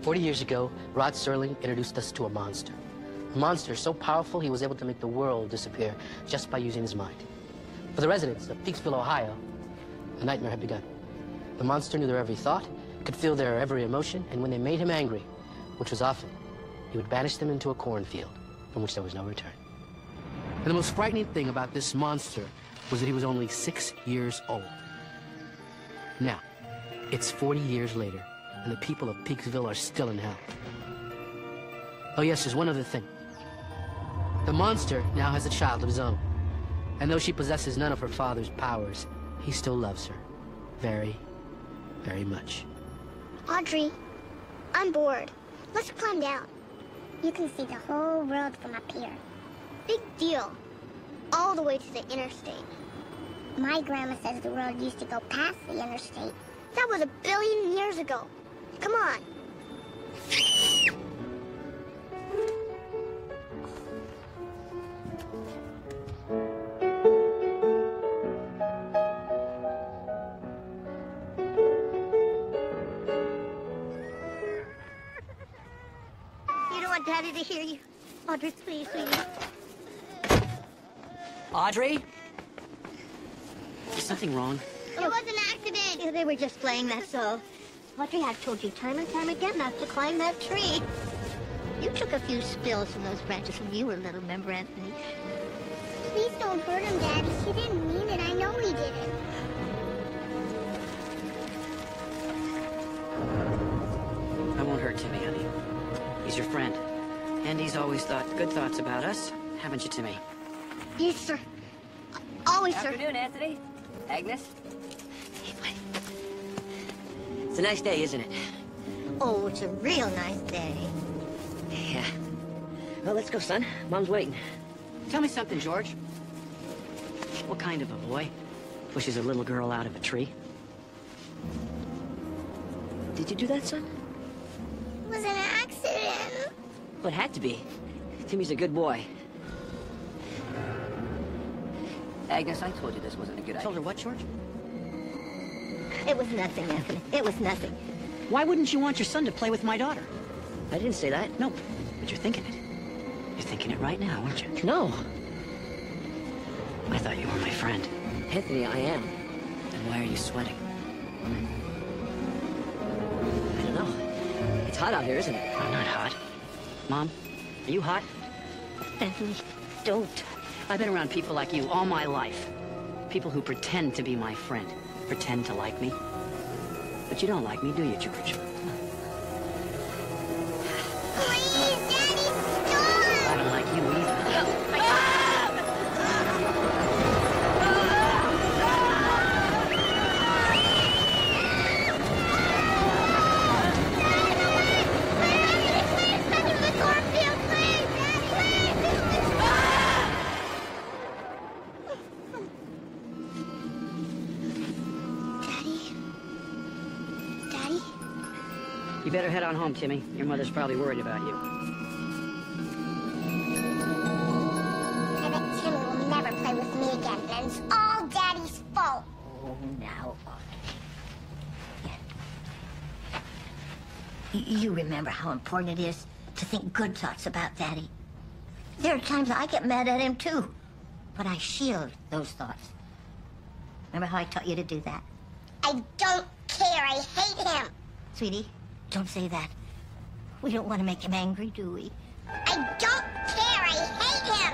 40 years ago, Rod Serling introduced us to a monster. A monster so powerful he was able to make the world disappear just by using his mind. For the residents of Peaksville, Ohio, the nightmare had begun. The monster knew their every thought, could feel their every emotion, and when they made him angry, which was often, he would banish them into a cornfield from which there was no return. And the most frightening thing about this monster was that he was only 6 years old. Now, it's 40 years later, and the people of Peaksville are still in hell. Oh yes, there's one other thing. The monster now has a child of his own. And though she possesses none of her father's powers, he still loves her. Very, very much. Audrey, I'm bored. Let's climb down. You can see the whole world from up here. Big deal. All the way to the interstate. My grandma says the world used to go past the interstate. That was 1 billion years ago. Come on. You don't want Daddy to hear you. Audrey, please, sweetie. Audrey? Is something wrong? It was an accident. Yeah, they were just playing, that's all. Audrey, I've told you time and time again not to climb that tree. You took a few spills from those branches when you were little, remember, Anthony? Please don't hurt him, Daddy. He didn't mean it. I know he didn't. I won't hurt Timmy, honey. He's your friend. And he's always thought good thoughts about us, haven't you, Timmy? Yes, sir. Always, sir. Afternoon, Anthony. Agnes. Hey, buddy. It's a nice day, isn't it? Oh, it's a real nice day. Yeah. Well, let's go, son. Mom's waiting. Tell me something, George. What kind of a boy pushes a little girl out of a tree? Did you do that, son? It was an accident. Well, it had to be. Timmy's a good boy. Agnes, I told you this wasn't a good idea. Told her what, George? It was nothing, Anthony. It was nothing. Why wouldn't you want your son to play with my daughter? I didn't say that. No, but you're thinking it. You're thinking it right now, aren't you? No. I thought you were my friend. Anthony, I am. Then why are you sweating? I don't know. It's hot out here, isn't it? I'm not hot. Mom, are you hot? Anthony, don't. I've been around people like you all my life. People who pretend to be my friend. Pretend to like me. But you don't like me, do you, George? Please, Daddy, stop! I don't like you either. You better head on home, Timmy. Your mother's probably worried about you. I bet Timmy will never play with me again, and it's all Daddy's fault. Oh, now, you remember how important it is to think good thoughts about Daddy. There are times I get mad at him, too. But I shield those thoughts. Remember how I taught you to do that? I don't care. I hate him. Sweetie, don't say that. We don't want to make him angry, do we? I don't care. I hate him.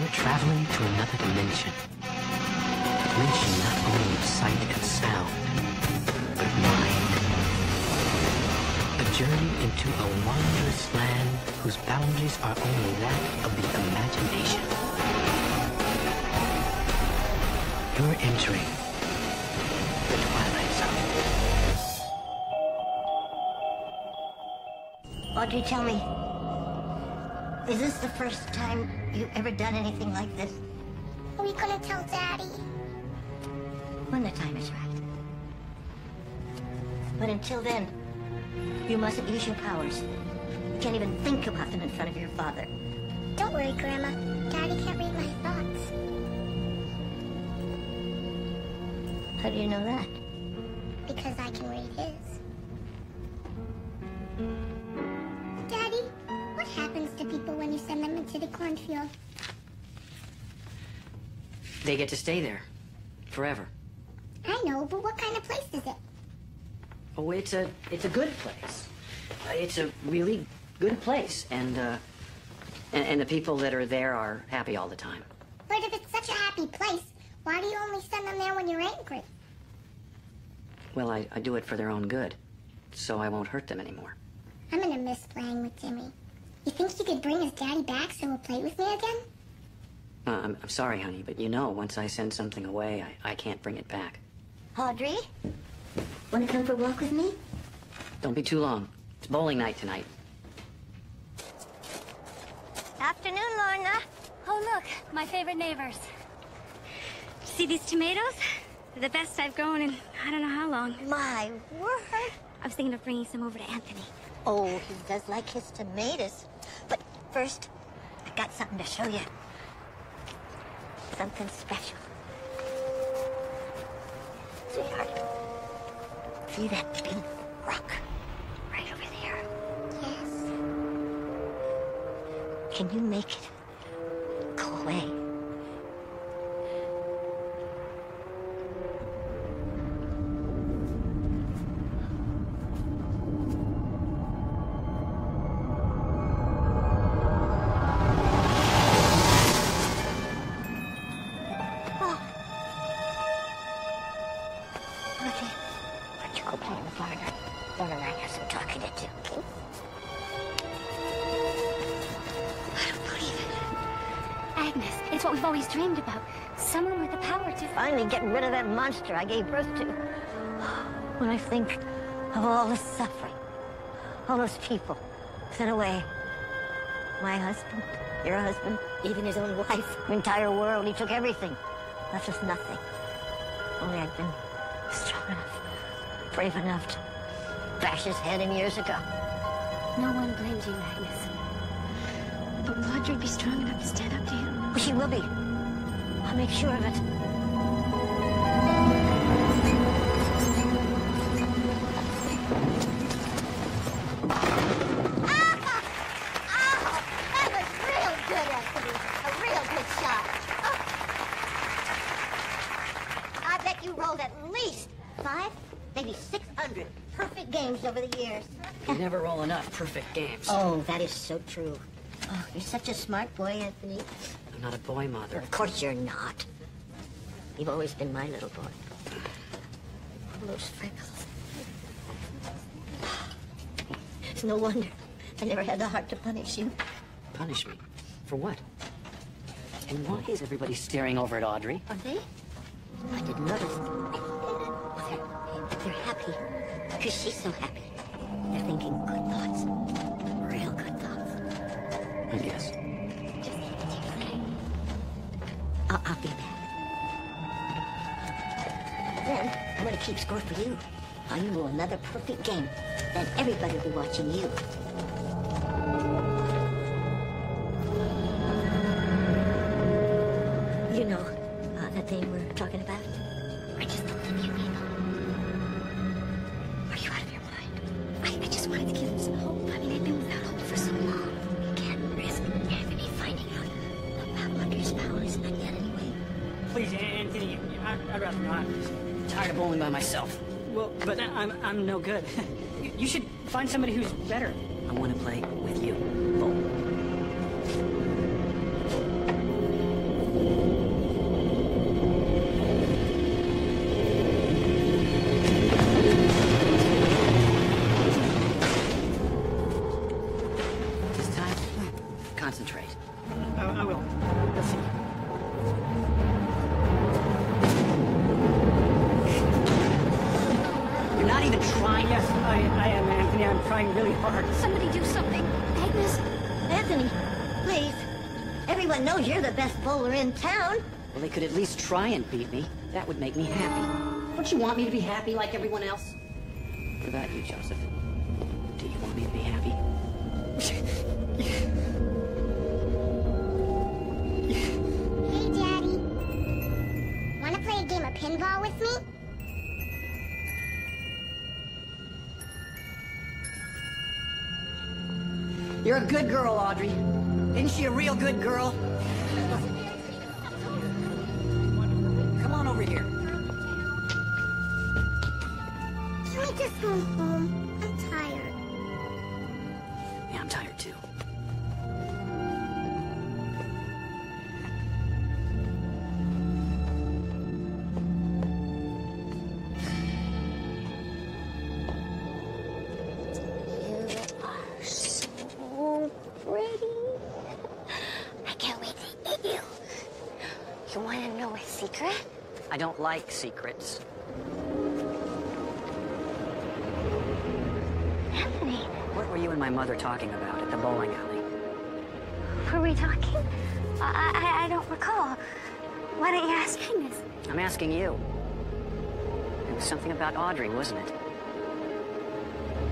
We're traveling to another dimension. A dimension not only of sight and sound, but mind. A journey into a wondrous land whose boundaries are only that of the imagination. You're entering the Twilight Zone. Audrey, tell me, is this the first time you've ever done anything like this? Are we gonna tell Daddy? When the time is right. But until then, you mustn't use your powers. You can't even think about them in front of your father. Don't worry, Grandma. Daddy can't read my thoughts. How do you know that? Because I can read his. Daddy, what happens to people when you send them into the cornfield? They get to stay there. Forever. I know, but what kind of place is it? Oh, it's a good place. It's a really good place, and the people that are there are happy all the time. But if it's such a happy place, why do you only send them there when you're angry? Well, I do it for their own good, so I won't hurt them anymore. I'm gonna miss playing with Jimmy. You think you could bring his daddy back so he'll play with me again? I'm sorry, honey, but you know, once I send something away, I can't bring it back. Audrey, want to come for a walk with me? Don't be too long. It's bowling night tonight. Afternoon, Lorna. Oh, look, my favorite neighbors. See these tomatoes? They're the best I've grown in I don't know how long. My word. I was thinking of bringing some over to Anthony. Oh, he does like his tomatoes. But first, I got something to show you. Something special. Sweetheart, see that big rock right over there? Yes. Can you make it go away? It's what we've always dreamed about. Someone with the power to... Finally getting rid of that monster I gave birth to. When I think of all the suffering, all those people sent away. My husband, your husband, even his own wife, the entire world. He took everything. Left us nothing. Only I'd been strong enough, brave enough to bash his head in years ago. No one blames you, Agnes. But will Audrey be strong enough to stand up to him? Well, she will be. I'll make sure of it. That was real good, Anthony. A real good shot. I bet you rolled at least 5, maybe 600 perfect games over the years. You never roll enough perfect games. Oh, that is so true. Oh, you're such a smart boy, Anthony. I'm not a boy, Mother. Of course you're not. You've always been my little boy. All those freckles. It's no wonder I never had the heart to punish you. Punish me? For what? And why is everybody staring over at Audrey? Are they? I didn't notice. Well, they're happy. Because she's so happy. They're thinking good thoughts. Real good thoughts. I guess. Just I'll be back. Then I'm going to keep score for you. While you roll another perfect game. Then everybody will be watching you. You know that thing we're talking about? I just don't think you people. Are you out of your mind? I just wanted to give him some hope. I mean, they've been without hope for so long. You can't risk Anthony finding out about Audrey's powers. Not yet, anyway. Please, Anthony, I'd rather not. I'm tired of bowling by myself. Well, but I'm no good. You should find somebody who's better. I want to play with you. Bowl. This time, concentrate. I will. Let's see. You're not even trying. Yes, I am, Anthony. I'm trying really hard. Somebody do something. Agnes. Anthony, please. Everyone knows you're the best bowler in town. Well, they could at least try and beat me. That would make me happy. Don't you want me to be happy like everyone else? What about you, Joseph? Do you want me to be happy? Hey, Daddy. Want to play a game of pinball with me? You're a good girl, Audrey. Isn't she a real good girl? Come on over here. Can we just go home? I'm tired. Yeah, I'm tired too. You want to know a secret? I don't like secrets. Anthony, What were you and my mother talking about at the bowling alley? Were we talking? I don't recall. Why don't you ask Agnes? I'm asking you. It was something about Audrey, wasn't it?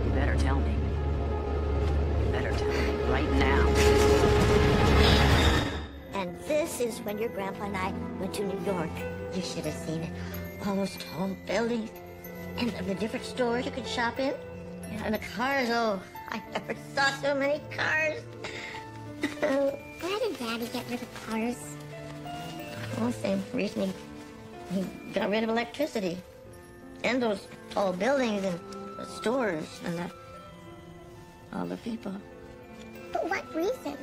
You better tell me. You better tell me right now. And this is when your grandpa and I went to New York. You should have seen it. All those tall buildings and the different stores you could shop in. And the cars, oh, I never saw so many cars. Why did Daddy get rid of cars? Well, same reason he got rid of electricity. And those tall buildings and the stores and all the people. But what reason?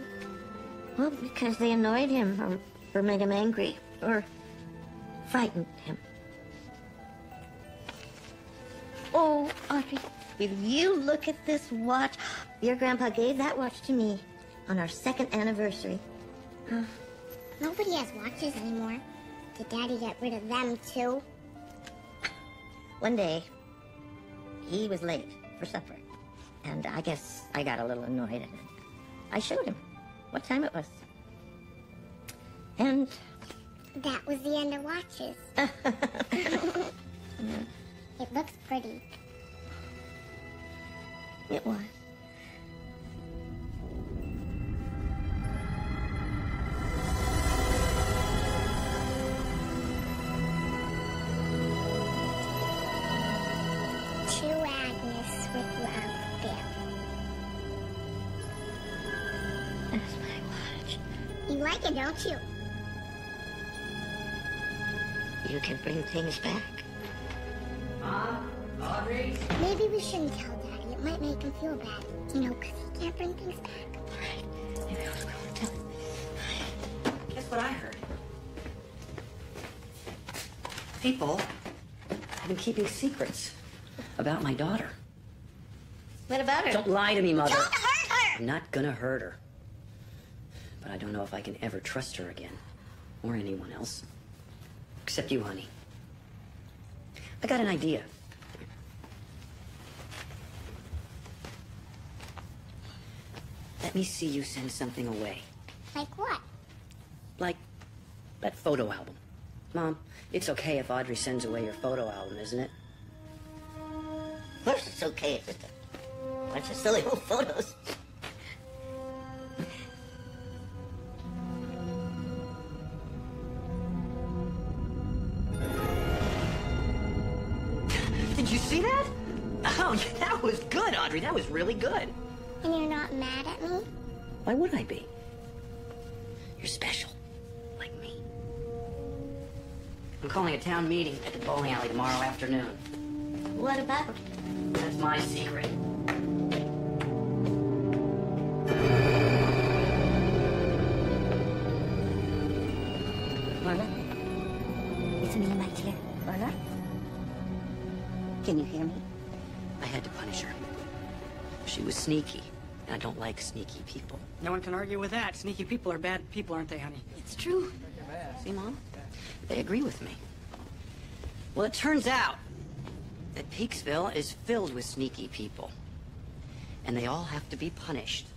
Well, because they annoyed him or made him angry or frightened him. Oh, Audrey, will you look at this watch? Your grandpa gave that watch to me on our 2nd anniversary. Nobody has watches anymore. Did Daddy get rid of them too? One day, he was late for supper, and I guess I got a little annoyed, and I showed him what time it was. And That was the end of watches. It looks pretty. it was. To Agnes with love, Bill. That's my watch. You like it, don't you? You can bring things back. Mom? Audrey? Maybe we shouldn't tell Daddy. It might make him feel bad. You know, because he can't bring things back. Maybe I'll go tell him. Guess what I heard? People have been keeping secrets about my daughter. What about her? Don't lie to me, Mother. Don't hurt her! I'm not gonna hurt her. But I don't know if I can ever trust her again. Or anyone else. Except you, honey. I got an idea. Let me see you send something away. Like what? Like that photo album. Mom, it's okay if Audrey sends away your photo album, isn't it? Of course it's okay. It's just a bunch of silly old photos. Did you see that? Oh, that was good, Audrey. That was really good. And you're not mad at me? Why would I be? You're special. Like me. I'm calling a town meeting at the bowling alley tomorrow afternoon. What about? That's my secret. Lorna? It's me, my dear. Lorna? Can you hear me? I had to punish her. She was sneaky, and I don't like sneaky people. No one can argue with that. Sneaky people are bad people, aren't they, honey? It's true. See, Mom? They agree with me. Well, it turns out that Peaksville is filled with sneaky people. And they all have to be punished.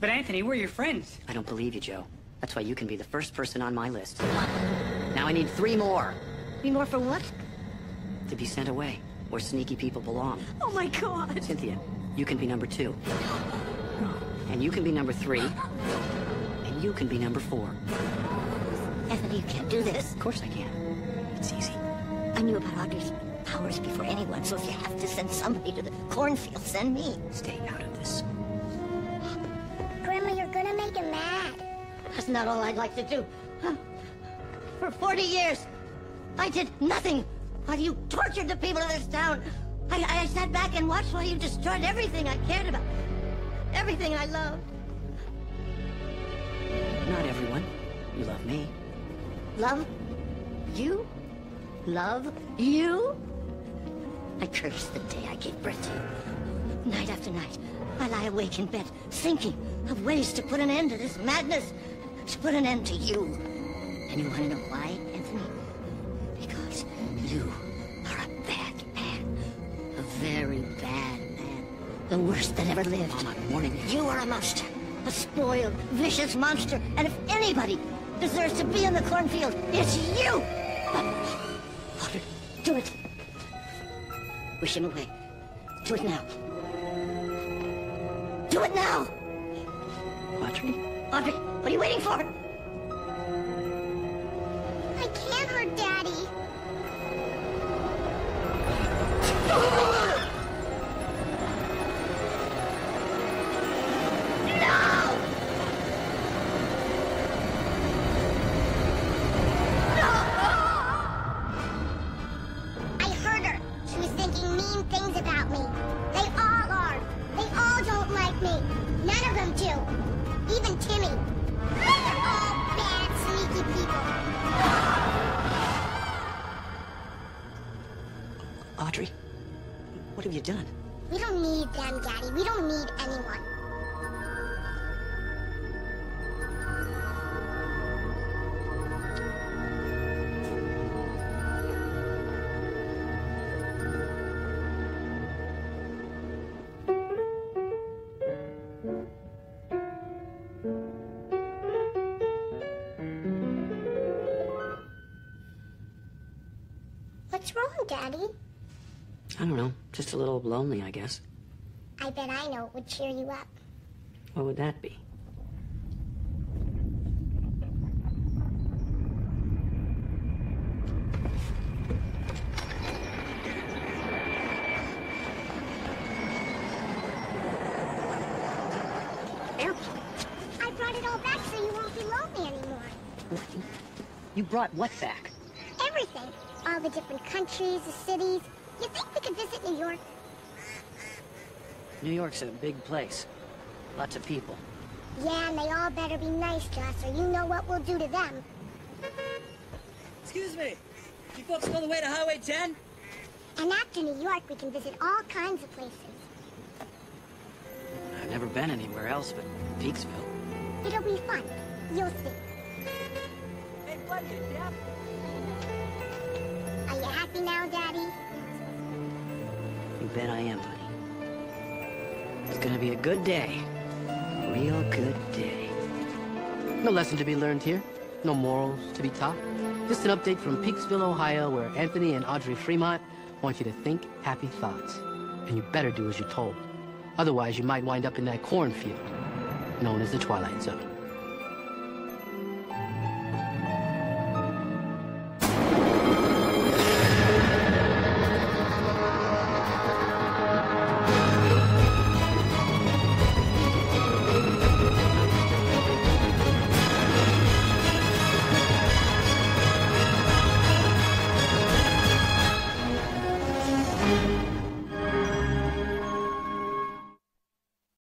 But Anthony, we're your friends. I don't believe you, Joe. That's why you can be the first person on my list. Now I need 3 more 3 more for what? to be sent away, where sneaky people belong. Oh, my God. Cynthia, you can be number 2. And you can be number 3. And you can be number 4. Anthony, you can't do this. Of course I can. It's easy. I knew about Audrey's powers before anyone, so if you have to send somebody to the cornfield, send me. Stay out of this. that's not all I'd like to do. For 40 years, I did nothing while you tortured the people of this town. I sat back and watched while you destroyed everything I cared about. Everything I loved. Not everyone. You love me. Love you? Love you? I curse the day I gave birth to you. Night after night, I lie awake in bed, thinking of ways to put an end to this madness, to put an end to you. And you want to know why, Anthony? Because you are a bad man. A very bad man. The worst that ever lived. Mom, I'm warning you. You are a monster. A spoiled, vicious monster. And if anybody deserves to be in the cornfield, it's you! Audrey, do it. Wish him away. Do it now. Do it now! Audrey? Audrey, what are you waiting for? I can't hurt Daddy. I heard her. She was thinking mean things about me. They all are. They all don't like me. None of them do. Even Timmy. They're all bad, sneaky people. Audrey? What have you done? We don't need them, Daddy. We don't need anyone. What's wrong, Daddy? I don't know. Just a little lonely, I guess. I bet I know it would cheer you up. What would that be? Airplane. I brought it all back so you won't be lonely anymore. You brought what back? Everything. All the different countries, the cities. You think we could visit New York? New York's a big place. Lots of people. Yeah, and they all better be nice to us, or you know what we'll do to them. Excuse me. You folks know the way to Highway 10? And after New York, we can visit all kinds of places. I've never been anywhere else but Peaksville. It'll be fun. You'll see. Hey, buddy, you deaf? Are you happy now, Daddy? You bet I am, buddy. It's gonna be a good day. A real good day. No lesson to be learned here. No morals to be taught. Just an update from Peaksville, Ohio, where Anthony and Audrey Fremont want you to think happy thoughts. And you better do as you're told. Otherwise, you might wind up in that cornfield known as the Twilight Zone.